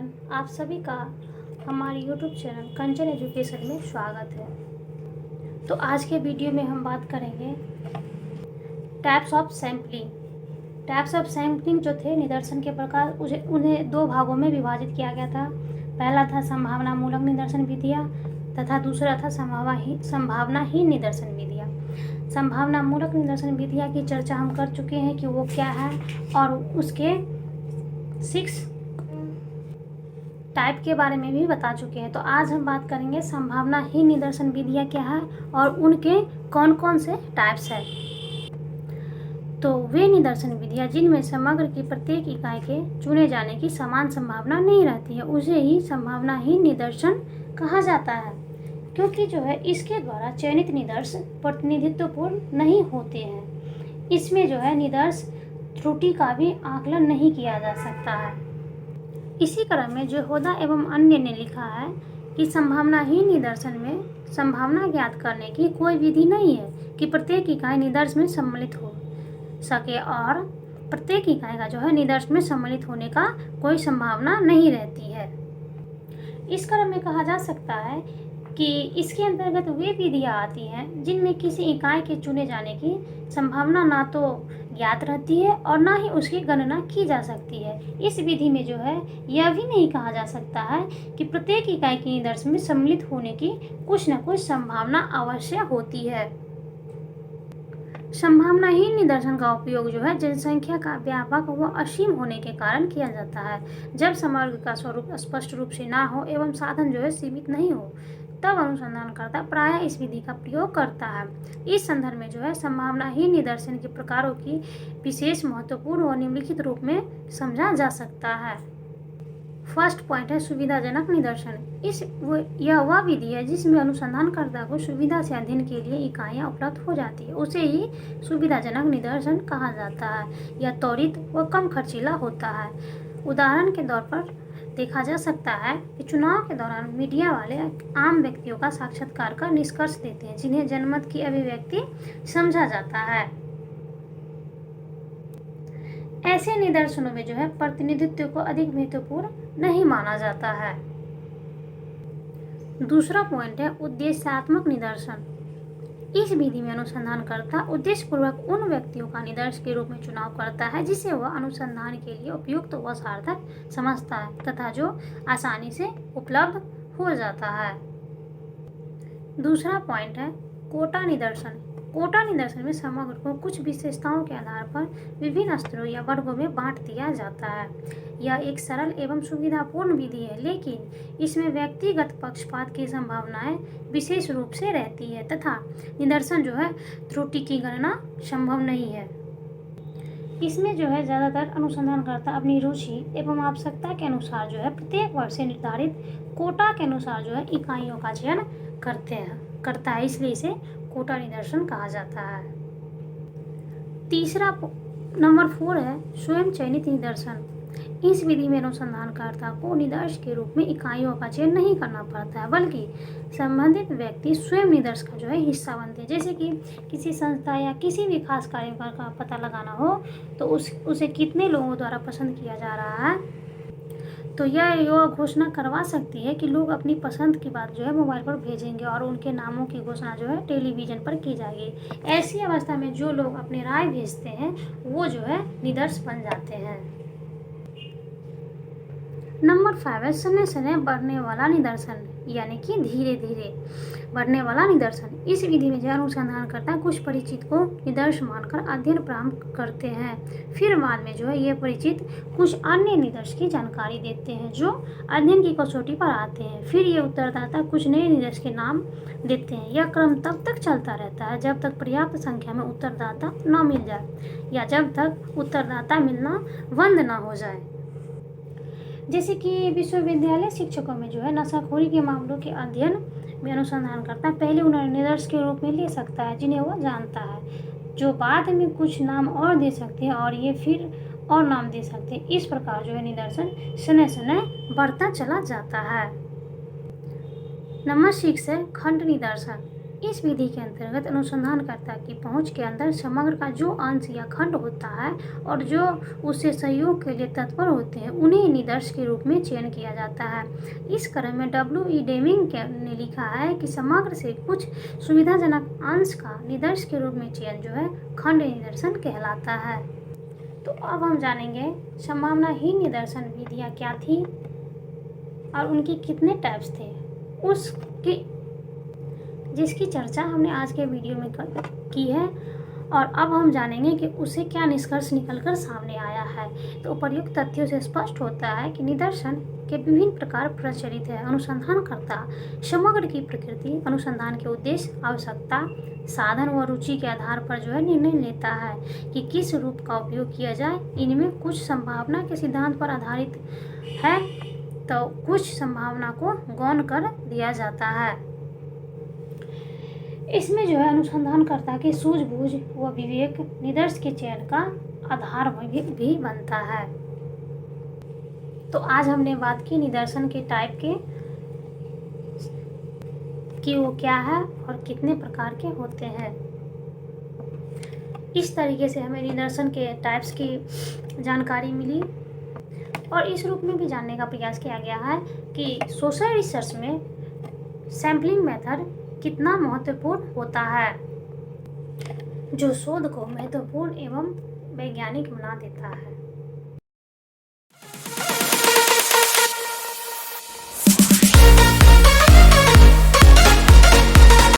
Everyone, आप सभी का हमारे यूट्यूब चैनल कंचन एजुकेशन में स्वागत है। तो आज के वीडियो में हम बात करेंगे types of sampling. Types of sampling जो थे निदर्शन के प्रकार, उन्हें दो भागों में विभाजित किया गया था। पहला था संभावनामूलक निदर्शन विधियाँ तथा दूसरा था संभावनाहीन निदर्शन विधियाँ। संभावनामूलक निदर्शन विधियाँ की चर्चा हम कर चुके हैं कि वो क्या है और उसके 6 टाइप के बारे में भी बता चुके हैं। तो आज हम बात करेंगे संभावनाहीन निदर्शन विधियाँ क्या है और उनके कौन कौन से टाइप्स है। तो वे निदर्शन विधियाँ जिनमें समग्र की प्रत्येक इकाई के चुने जाने की समान संभावना नहीं रहती है, उसे ही संभावनाहीन निदर्शन कहा जाता है, क्योंकि जो है इसके द्वारा चयनित निदर्श प्रतिनिधित्वपूर्ण नहीं होते हैं। इसमें जो है निदर्श त्रुटि का भी आकलन नहीं किया जा सकता है। इसी क्रम में जोहोदा एवं अन्य ने लिखा है कि संभावनाहीन निदर्शन में संभावना ज्ञात करने की कोई विधि नहीं है कि प्रत्येक इकाई निदर्श में सम्मिलित हो सके और प्रत्येक इकाई का जो है निदर्श में सम्मिलित होने का कोई संभावना नहीं रहती है। इस क्रम में कहा जा सकता है कि इसके अंतर्गत वे विधियाँ आती हैं जिनमें किसी इकाई के चुने जाने की संभावना ना तो ज्ञात रहती है और ना ही उसकी गणना की जा सकती है। इस विधि में जो है यह भी नहीं कहा जा सकता है कि प्रत्येक इकाई के निदर्श में सम्मिलित होने की कुछ न कुछ संभावना अवश्य होती है। संभावनाहीन निदर्शन का उपयोग जो है जनसंख्या का व्यापक व असीम होने के कारण किया जाता है। जब समग्र का स्वरूप स्पष्ट रूप से ना हो एवं साधन जो है सीमित नहीं हो, तब अनुसंधानकर्ता प्रायः इस विधि का प्रयोग करता है। इस संदर्भ में जो है संभावनाहीन निदर्शन के प्रकारों की विशेष महत्वपूर्ण व निम्नलिखित रूप में समझा जा सकता है। फर्स्ट पॉइंट है सुविधाजनक निदर्शन। यह वह विधि है जिसमें अनुसंधानकर्ता को सुविधा से अध्ययन के लिए इकाइयाँ उपलब्ध हो जाती है, उसे ही सुविधाजनक निदर्शन कहा जाता है। यह त्वरित व कम खर्चीला होता है। उदाहरण के तौर पर देखा जा सकता है कि चुनाव के दौरान मीडिया वाले आम व्यक्तियों का साक्षात्कार कर निष्कर्ष देते हैं जिन्हें जनमत की अभिव्यक्ति समझा जाता है। ऐसे निदर्शनों में जो है प्रतिनिधित्व को अधिक महत्वपूर्ण नहीं माना जाता है। दूसरा पॉइंट है उद्देश्यात्मक निदर्शन। इस विधि में अनुसंधानकर्ता उद्देश्यपूर्वक उन व्यक्तियों का निदर्श के रूप में चुनाव करता है जिसे वह अनुसंधान के लिए उपयुक्त व सार्थक समझता है तथा जो आसानी से उपलब्ध हो जाता है। दूसरा पॉइंट है कोटा निदर्शन। कोटा निदर्शन में समग्र को कुछ विशेषताओं के आधार पर विभिन्न स्तरों या वर्गों में बांट दिया जाता है। यह एक सरल एवं सुविधापूर्ण विधि है, लेकिन इसमें व्यक्तिगत पक्षपात की संभावनाएं विशेष रूप से रहती है तथा निदर्शन जो है त्रुटि की गणना संभव नहीं है। इसमें जो है ज़्यादातर अनुसंधानकर्ता अपनी रुचि एवं आवश्यकता के अनुसार जो है प्रत्येक वर्ष से निर्धारित कोटा के अनुसार जो है इकाइयों का चयन करता है, इसलिए इसे कोटा निदर्शन कहा जाता है। तीसरा नंबर 4 है स्वयं चयनित निदर्शन। इस विधि में अनुसंधानकर्ता को निदर्श के रूप में इकाइयों का चयन नहीं करना पड़ता है, बल्कि संबंधित व्यक्ति स्वयं निदर्श का जो है हिस्सा बनते हैं। जैसे कि किसी संस्था या किसी भी खास कार्यक्रम का पता लगाना हो तो उसे कितने लोगों द्वारा पसंद किया जा रहा है, तो यह घोषणा करवा सकती है कि लोग अपनी पसंद की बात जो है मोबाइल पर भेजेंगे और उनके नामों की घोषणा जो है टेलीविज़न पर की जाएगी। ऐसी अवस्था में जो लोग अपनी राय भेजते हैं वो जो है निदर्श बन जाते हैं। नंबर 5 है समय समय बढ़ने वाला निदर्शन, यानी कि धीरे धीरे बढ़ने वाला निदर्शन। इस विधि में जो अनुसंधानकर्ता कुछ परिचित को निदर्श मानकर अध्ययन प्रारंभ करते हैं, फिर बाद में जो है ये परिचित कुछ अन्य निदर्श की जानकारी देते हैं जो अध्ययन की कसौटी पर आते हैं। फिर ये उत्तरदाता कुछ नए निदर्श के नाम देते हैं। यह क्रम तब तक चलता रहता है जब तक पर्याप्त संख्या में उत्तरदाता न मिल जाए या जब तक उत्तरदाता मिलना बंद न हो जाए। जैसे कि विश्वविद्यालय शिक्षकों में जो है नशाखोरी के मामलों के अध्ययन में अनुसंधानकर्ता पहले उन्हें निदर्श के रूप में ले सकता है जिन्हें वह जानता है, जो बाद में कुछ नाम और दे सकते हैं और ये फिर और नाम दे सकते हैं। इस प्रकार जो है निदर्शन समय समय बढ़ता चला जाता है। नंबर 6 है खंड निदर्शन। इस विधि के अंतर्गत अनुसंधानकर्ता की पहुंच के अंदर समग्र का जो अंश या खंड होता है और जो उससे सहयोग के लिए तत्पर होते हैं उन्हें निदर्श के रूप में चयन किया जाता है। इस क्रम में W.E. डेमिंग ने लिखा है कि समग्र से कुछ सुविधाजनक अंश का निदर्श के रूप में चयन जो है खंड निदर्शन कहलाता है। तो अब हम जानेंगे संभावनाहीन निदर्शन विधियाँ क्या थी और उनके कितने टाइप्स थे, उसकी जिसकी चर्चा हमने आज के वीडियो में की है। और अब हम जानेंगे कि उसे क्या निष्कर्ष निकलकर सामने आया है। तो उपर्युक्त तथ्यों से स्पष्ट होता है कि निदर्शन के विभिन्न प्रकार प्रचलित है। अनुसंधानकर्ता समग्र की प्रकृति, अनुसंधान के उद्देश्य, आवश्यकता, साधन व रुचि के आधार पर जो है निर्णय लेता है कि किस रूप का उपयोग किया जाए। इनमें कुछ संभावना के सिद्धांत पर आधारित है तो कुछ संभावना को गौण कर दिया जाता है। इसमें जो है अनुसंधानकर्ता की सूझबूझ व विवेक निदर्श के चयन का आधार भी बनता है। तो आज हमने बात की निदर्शन के टाइप के कि वो क्या है और कितने प्रकार के होते हैं। इस तरीके से हमें निदर्शन के टाइप्स की जानकारी मिली और इस रूप में भी जानने का प्रयास किया गया है कि सोशल रिसर्च में सैम्पलिंग मेथड कितना महत्वपूर्ण होता है, जो शोध को महत्वपूर्ण एवं वैज्ञानिक बना देता है।